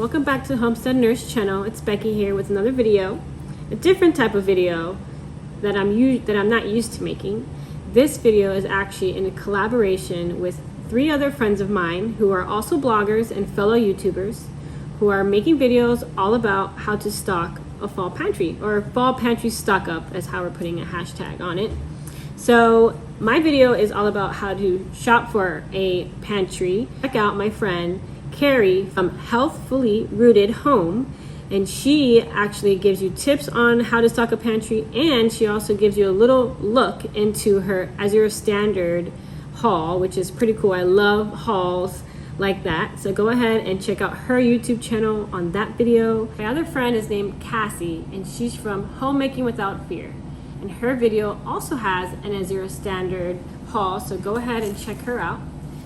welcome back to the Homestead Nurse channel. It's Becky here with another video, a different type of video that I'm not used to making. This video is actually in a collaboration with 3 other friends of mine who are also bloggers and fellow YouTubers who are making videos all about how to stock a fall pantry, or fall pantry stock up is how we're putting a hashtag on it. So my video is all about how to shop for a pantry. Check out my friend Kyrie from Healthfully Rooted Home, and she actually gives you tips on how to stock a pantry, and she also gives you a little look into her As Your Standard haul, which is pretty cool. I love hauls like that. So go ahead and check out her YouTube channel on that video. My other friend is named Kassy, and she's from Homemaking Without Fear, and her video also has an As Your Standard haul, so go ahead and check her out.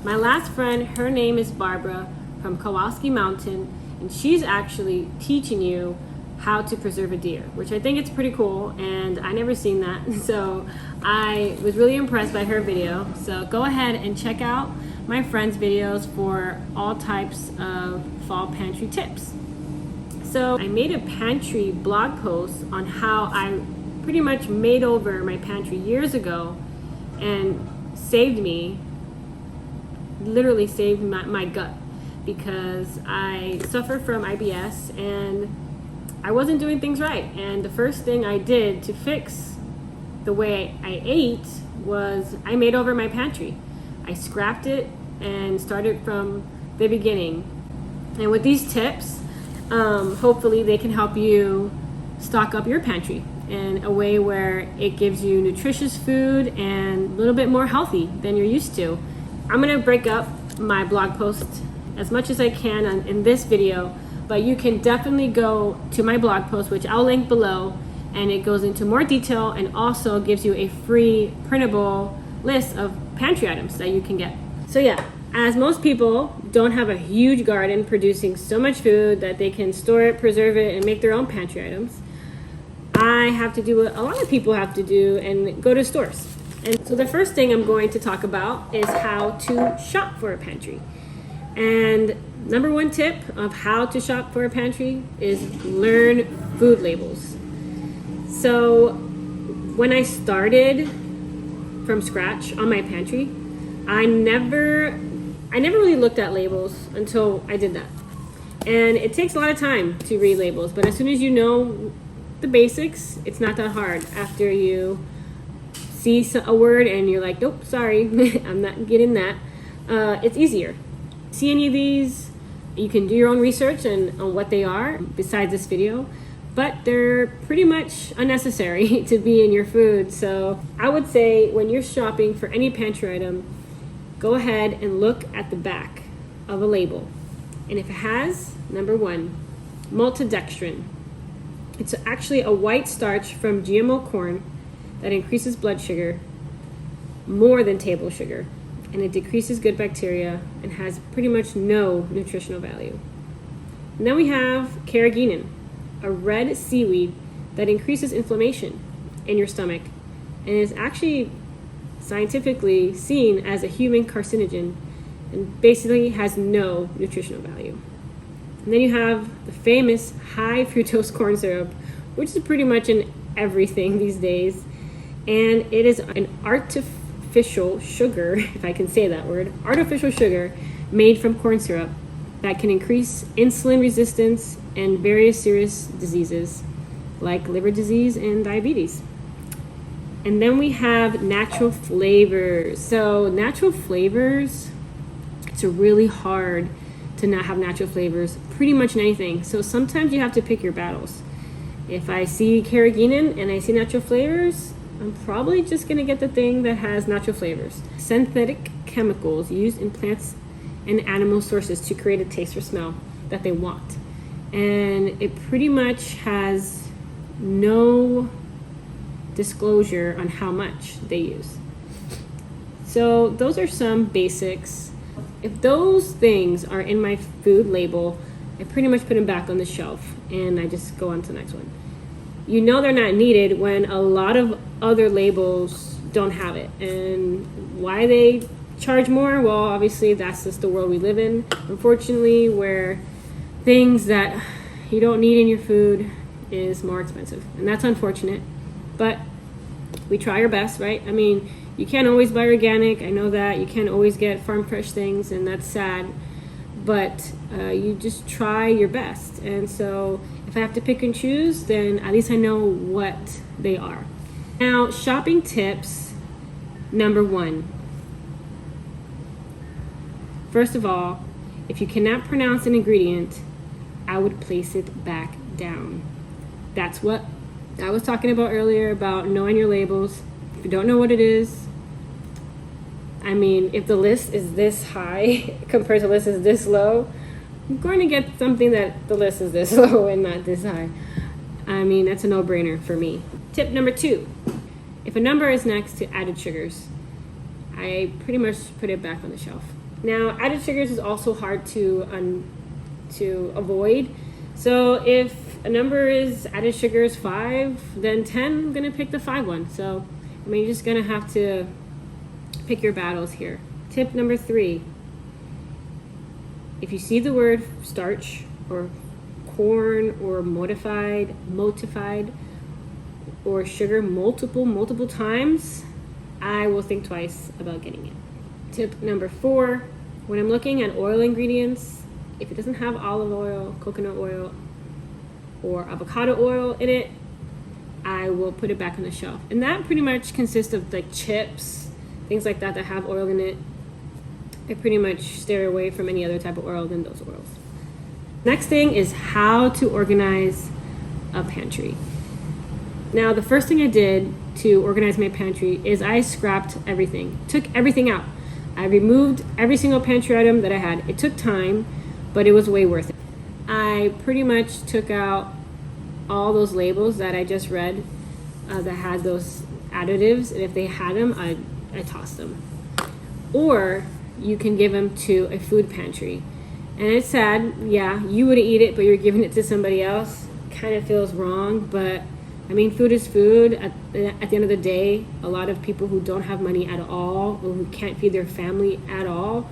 My last friend, her name is Barbara from Kowalski Mountain, and she's actually teaching you how to preserve a deer, which I think it's pretty cool, and I never seen that, so I was really impressed by her video. So go ahead and check out my friends' videos for all types of fall pantry tips. So I made a pantry blog post on how I pretty much made over my pantry years ago and literally saved my gut, because I suffer from IBS and I wasn't doing things right. And the first thing I did to fix the way I ate was I made over my pantry. I scrapped it and started from the beginning. And with these tips, hopefully they can help you stock up your pantry in a way where it gives you nutritious food and a little bit more healthy than you're used to. I'm gonna break up my blog post as much as I can in this video, but you can definitely go to my blog post, which I'll link below, and it goes into more detail and also gives you a free printable list of pantry items that you can get. So yeah, as most people don't have a huge garden producing so much food that they can store it, preserve it, and make their own pantry items, I have to do what a lot of people have to do and go to stores. And so the first thing I'm going to talk about is how to shop for a pantry. And number 1 tip of how to shop for a pantry is learn food labels. So when I started from scratch on my pantry, I never really looked at labels until I did that. And it takes a lot of time to read labels, but as soon as you know the basics, it's not that hard. After you see a word and you're like, nope, sorry, I'm not getting that, it's easier. See any of these, you can do your own research on what they are besides this video, but they're pretty much unnecessary to be in your food. So I would say when you're shopping for any pantry item, go ahead and look at the back of a label. And if it has, number 1, maltodextrin. It's actually a white starch from GMO corn that increases blood sugar more than table sugar, and it decreases good bacteria and has pretty much no nutritional value. And then we have carrageenan, a red seaweed that increases inflammation in your stomach and is actually scientifically seen as a human carcinogen and basically has no nutritional value. And then you have the famous high fructose corn syrup, which is pretty much in everything these days. And it is an artificial sugar, if I can say that word, artificial sugar made from corn syrup that can increase insulin resistance and various serious diseases like liver disease and diabetes. And then we have natural flavors. So natural flavors, it's really hard to not have natural flavors pretty much in anything. So sometimes you have to pick your battles. If I see carrageenan and I see natural flavors, I'm probably just gonna get the thing that has natural flavors. Synthetic chemicals used in plants and animal sources to create a taste or smell that they want. And it pretty much has no disclosure on how much they use. So those are some basics. If those things are in my food label, I pretty much put them back on the shelf and I just go on to the next one. You know they're not needed when a lot of other labels don't have it. And why they charge more? Well, obviously that's just the world we live in, unfortunately, where things that you don't need in your food is more expensive. And that's unfortunate. But we try our best, right? I mean, you can't always buy organic. I know that. You can't always get farm fresh things, and that's sad. But you just try your best. And so if I have to pick and choose, then at least I know what they are. Now, shopping tips number 1. First of all, if you cannot pronounce an ingredient, I would place it back down. That's what I was talking about earlier about knowing your labels. If you don't know what it is, I mean, if the list is this high compared to the list is this low, I'm going to get something that the list is this low and not this high. I mean, that's a no-brainer for me. Tip number 2, if a number is next to added sugars, I pretty much put it back on the shelf. Now, added sugars is also hard to avoid. So if a number is added sugars 5, then 10, I'm going to pick the 5 one. So, I mean, you're just going to have to pick your battles here. Tip number 3, if you see the word starch or corn or modified or sugar multiple times, I will think twice about getting it. Tip number 4, when I'm looking at oil ingredients, if it doesn't have olive oil, coconut oil, or avocado oil in it, I will put it back on the shelf. And that pretty much consists of like chips, things like that that have oil in it. I pretty much steer away from any other type of oil than those oils. Next thing is how to organize a pantry. Now, the first thing I did to organize my pantry is I scrapped everything, took everything out. I removed every single pantry item that I had. It took time, but it was way worth it. I pretty much took out all those labels that I just read that had those additives, and if they had them, I tossed them. Or you can give them to a food pantry. And it's sad, yeah, you wouldn't eat it, but you're giving it to somebody else. Kind of feels wrong, but I mean, food is food. At the end of the day, a lot of people who don't have money at all, or who can't feed their family at all,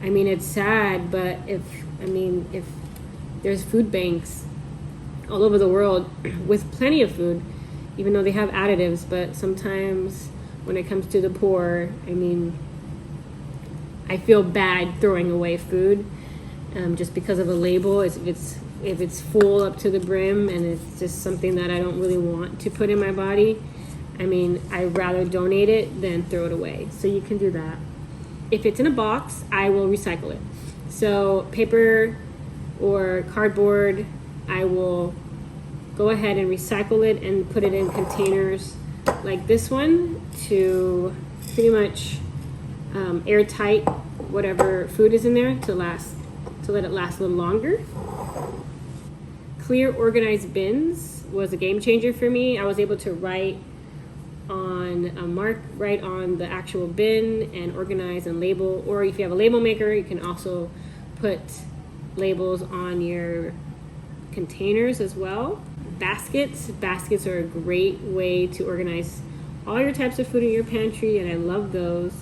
I mean, it's sad, but if there's food banks all over the world with plenty of food, even though they have additives, but sometimes when it comes to the poor, I mean, I feel bad throwing away food just because of a label. If it's full up to the brim and it's just something that I don't really want to put in my body, I mean, I'd rather donate it than throw it away. So you can do that. If it's in a box, I will recycle it. So paper or cardboard, I will go ahead and recycle it and put it in containers like this one to pretty much airtight whatever food is in there to let it last a little longer. Clear organized bins was a game changer for me. I was able to write on the actual bin and organize and label, or if you have a label maker, you can also put labels on your containers as well. Baskets are a great way to organize all your types of food in your pantry, and I love those.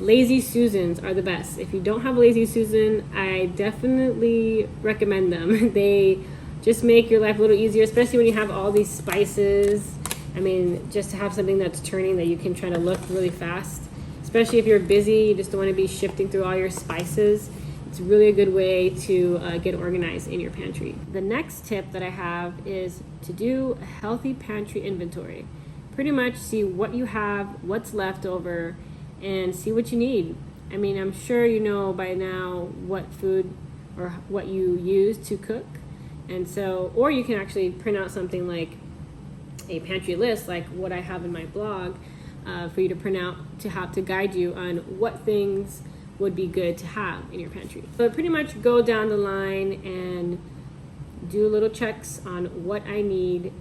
Lazy Susans are the best. If you don't have a Lazy Susan, I definitely recommend them. They just make your life a little easier, especially when you have all these spices. I mean, just to have something that's turning that you can try to look really fast, especially if you're busy, you just don't want to be shifting through all your spices. It's really a good way to get organized in your pantry. The next tip that I have is to do a healthy pantry inventory. Pretty much see what you have, what's left over, and see what you need. I mean, I'm sure you know by now what food or what you use to cook. And so, or you can actually print out something like a pantry list, like what I have in my blog, for you to print out to guide you on what things would be good to have in your pantry. So pretty much go down the line and do little checks on what I need,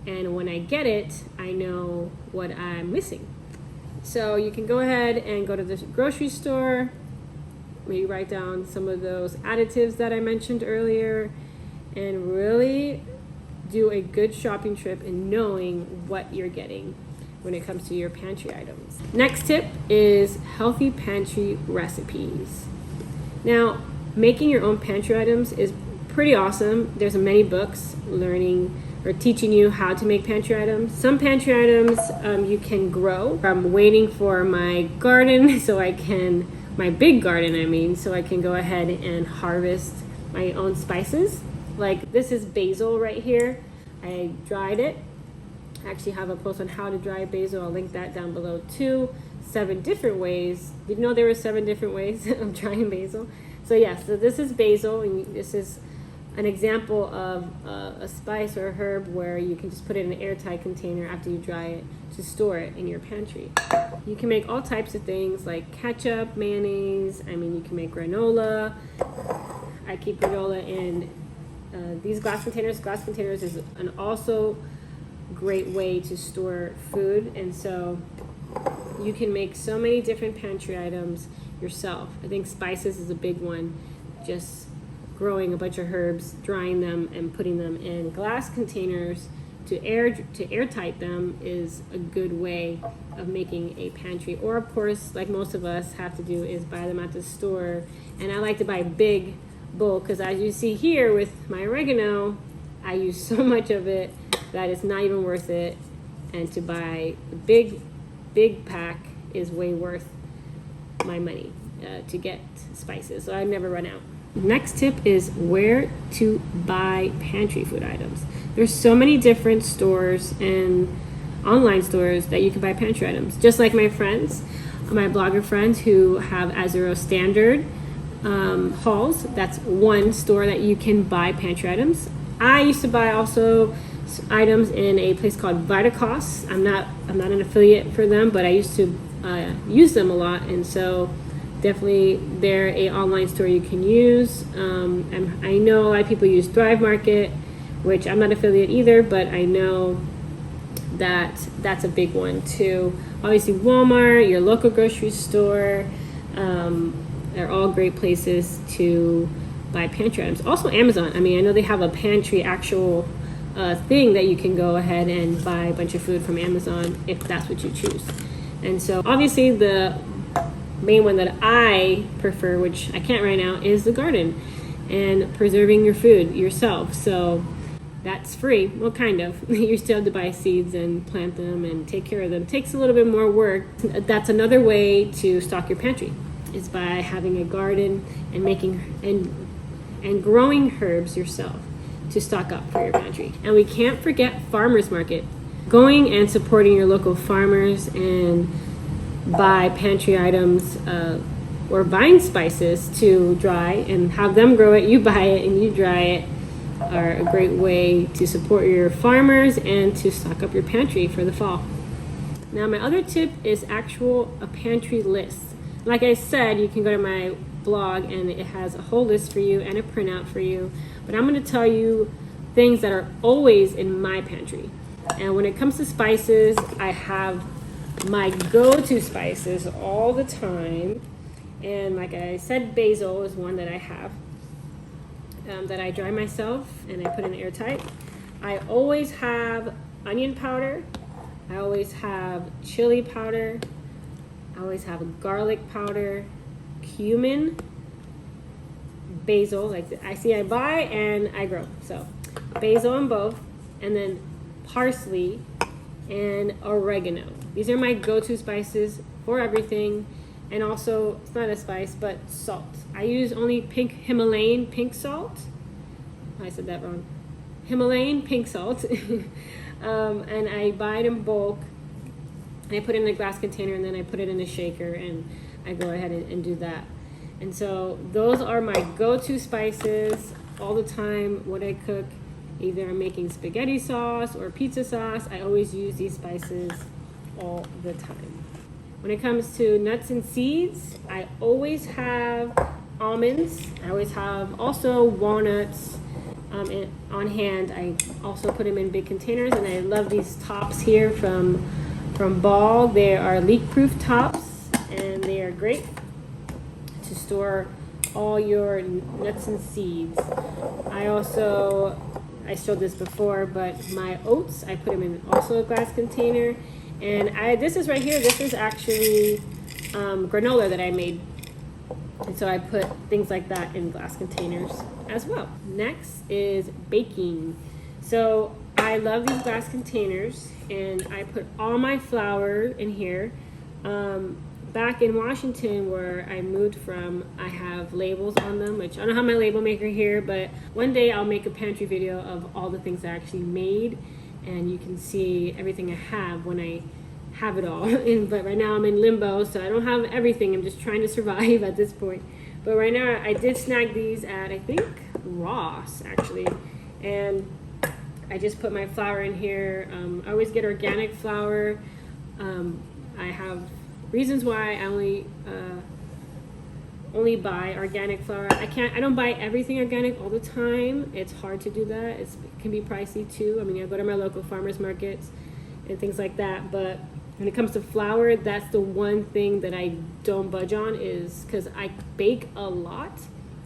and when I get it, I know what I'm missing. So you can go ahead and go to the grocery store, maybe write down some of those additives that I mentioned earlier, and really do a good shopping trip in knowing what you're getting when it comes to your pantry items. Next tip is healthy pantry recipes. Now, making your own pantry items is pretty awesome. There's many books learning or teaching you how to make pantry items. Some pantry items you can grow. I'm waiting for my garden my big garden I mean, so I can go ahead and harvest my own spices. Like this is basil right here. I dried it. I actually have a post on how to dry basil. I'll link that down below too. 7 different ways. Did you know there were 7 different ways of drying basil? So yeah, so this is basil, and this is an example of a spice or a herb where you can just put it in an airtight container after you dry it to store it in your pantry. You can make all types of things like ketchup, mayonnaise. I mean, you can make granola. I keep granola in these glass containers. Glass containers is an also great way to store food, and so you can make so many different pantry items yourself. I think spices is a big one. Just growing a bunch of herbs, drying them, and putting them in glass containers to airtight them is a good way of making a pantry. Or of course, like most of us have to do, is buy them at the store. And I like to buy big bulk because as you see here with my oregano, I use so much of it that it's not even worth it. And to buy a big pack is way worth my money to get spices, so I never run out. Next tip is where to buy pantry food items. There's so many different stores and online stores that you can buy pantry items. Just like my friends, my blogger friends who have Azero Standard hauls. That's one store that you can buy pantry items. I used to buy also items in a place called Vitacost. I'm not an affiliate for them, but I used to use them a lot, and so definitely they're a online store you can use. And I know a lot of people use Thrive Market, which I'm not affiliate either, but I know that that's a big one too. Obviously Walmart, your local grocery store, they're all great places to buy pantry items. Also Amazon. I mean, I know they have a pantry actual thing that you can go ahead and buy a bunch of food from Amazon if that's what you choose. And so obviously the main one that I prefer, which I can't right now, is the garden and preserving your food yourself. So that's free. Well, kind of. You still have to buy seeds and plant them and take care of them. It takes a little bit more work. That's another way to stock your pantry, is by having a garden and making and growing herbs yourself to stock up for your pantry. And we can't forget farmers market. Going and supporting your local farmers and buy pantry items or buying spices to dry and have them grow it, you buy it and you dry it, are a great way to support your farmers and to stock up your pantry for the fall. Now my other tip is a pantry list. Like I said, you can go to my blog and it has a whole list for you and a printout for you, but I'm going to tell you things that are always in my pantry. And when it comes to spices, I have my go-to spices all the time, and like I said, basil is one that I have that I dry myself and I put in airtight. I always have onion powder, I always have chili powder, I always have garlic powder, cumin, basil, like I buy and I grow, so basil on both, and then parsley and oregano. These are my go-to spices for everything. And also, it's not a spice, but salt. I use only Himalayan pink salt. I said that wrong. Himalayan pink salt. And I buy it in bulk. I put it in a glass container and then I put it in a shaker and I go ahead and do that. And so those are my go-to spices all the time when I cook. Either I'm making spaghetti sauce or pizza sauce, I always use these spices all the time. When it comes to nuts and seeds, I always have almonds. I always have also walnuts on hand. I also put them in big containers, and I love these tops here from Ball. They are leak-proof tops, and they are great to store all your nuts and seeds. I showed this before, but my oats, I put them in also a glass container. And this is right here, this is actually granola that I made. And so I put things like that in glass containers as well. Next is baking. So I love these glass containers, and I put all my flour in here. Back in Washington, where I moved from, I have labels on them, which I don't have my label maker here, but one day I'll make a pantry video of all the things I actually made, and you can see everything I have when I have it all. But right now I'm in limbo, so I don't have everything. I'm just trying to survive at this point. But right now I did snag these at, I think, Ross actually, and I just put my flour in here. I always get organic flour. I have reasons why I only buy organic flour. I don't buy everything organic all the time. It's hard to do that. It can be pricey too. I mean, I go to my local farmers markets and things like that, but when it comes to flour, that's the one thing that I don't budge on, is because I bake a lot.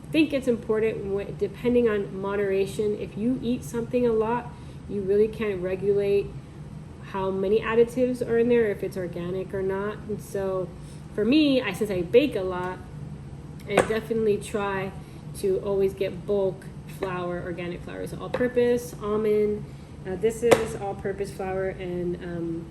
I think it's important, depending on moderation. If you eat something a lot, you really can't regulate how many additives are in there, if it's organic or not. And so for me, since I bake a lot, I definitely try to always get bulk flour, organic flour. So all-purpose, almond, this is all-purpose flour, and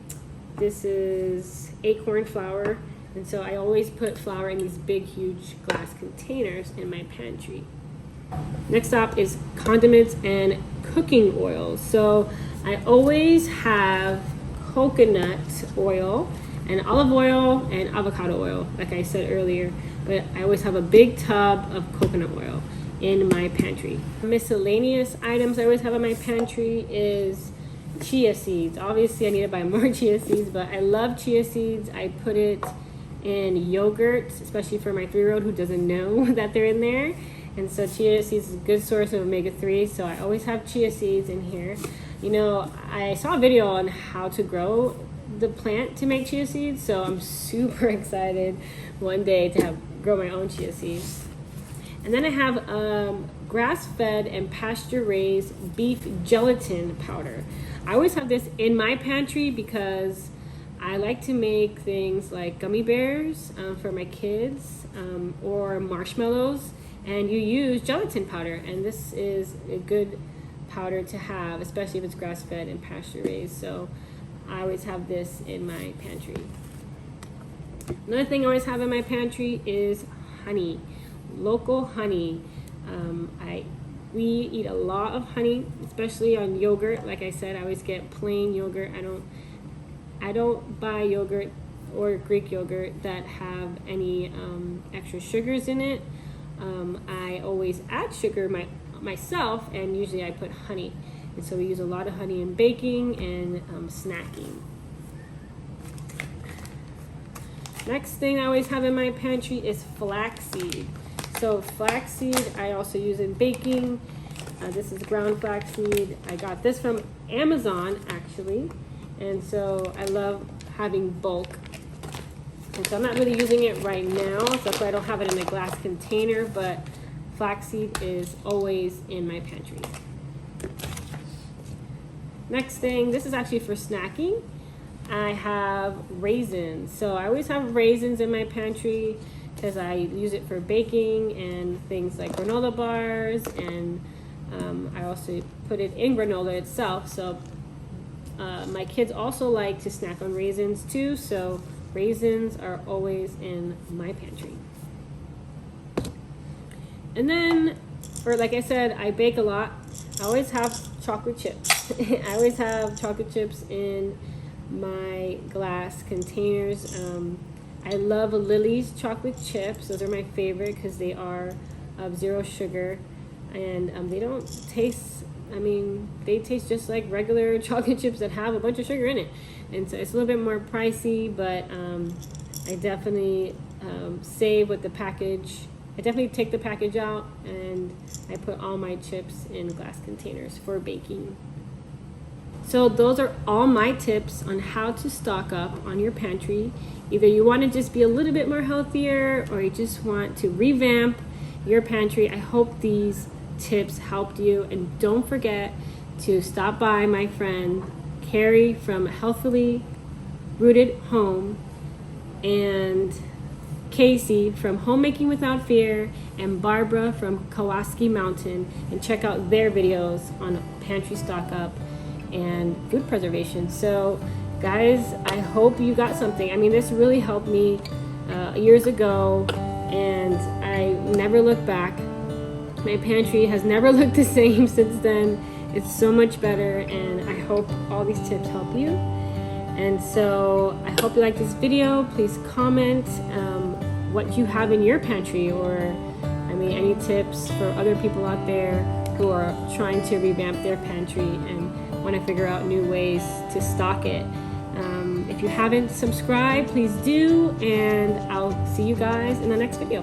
this is acorn flour. And so I always put flour in these big, huge glass containers in my pantry. Next up is condiments and cooking oils. So I always have coconut oil and olive oil and avocado oil, like I said earlier, but I always have a big tub of coconut oil in my pantry. Miscellaneous items I always have in my pantry is chia seeds. Obviously I need to buy more chia seeds, but I love chia seeds. I put it in yogurt, especially for my 3-year-old who doesn't know that they're in there. And so chia seeds is a good source of omega-3, so I always have chia seeds in here. You know, I saw a video on how to grow the plant to make chia seeds, so I'm super excited one day to grow my own chia seeds. And then I have grass-fed and pasture-raised beef gelatin powder. I always have this in my pantry because I like to make things like gummy bears for my kids, or marshmallows, and you use gelatin powder, and this is a good powder to have, especially if it's grass-fed and pasture-raised. So I always have this in my pantry. Another thing I always have in my pantry is honey, local honey. We eat a lot of honey, especially on yogurt. Like I said, I always get plain yogurt. I don't buy yogurt or Greek yogurt that have any extra sugars in it. I always add sugar myself, and usually I put honey. And so we use a lot of honey in baking and snacking. Next thing I always have in my pantry is flaxseed. So flaxseed I also use in baking. This is ground flaxseed. I got this from Amazon actually, and so I love having bulk. And so I'm not really using it right now, so that's why I don't have it in a glass container, but flaxseed is always in my pantry. Next thing, this is actually for snacking. I have raisins. So I always have raisins in my pantry because I use it for baking and things like granola bars, and I also put it in granola itself. So my kids also like to snack on raisins too, so raisins are always in my pantry. And then, or like I said, I bake a lot. I always have chocolate chips. I always have chocolate chips in my glass containers. I love Lily's chocolate chips. Those are my favorite because they are of 0 sugar, and they don't taste, they taste just like regular chocolate chips that have a bunch of sugar in it. And so it's a little bit more pricey, but I definitely save with the package. I definitely take the package out, and I put all my chips in glass containers for baking. So those are all my tips on how to stock up on your pantry. Either you want to just be a little bit more healthier, or you just want to revamp your pantry. I hope these tips helped you, and don't forget to stop by my friend Kyrie from Healthily Rooted Home and Kassy from Homemaking Without Fear, and Barbara from Kassy Mountain, and check out their videos on pantry stock up and food preservation. So guys, I hope you got something. I mean, this really helped me years ago, and I never looked back. My pantry has never looked the same since then. It's so much better, and I hope all these tips help you. And so I hope you like this video. Please comment what you have in your pantry, or I mean, any tips for other people out there who are trying to revamp their pantry and want to figure out new ways to stock it. If you haven't subscribed, please do, and I'll see you guys in the next video.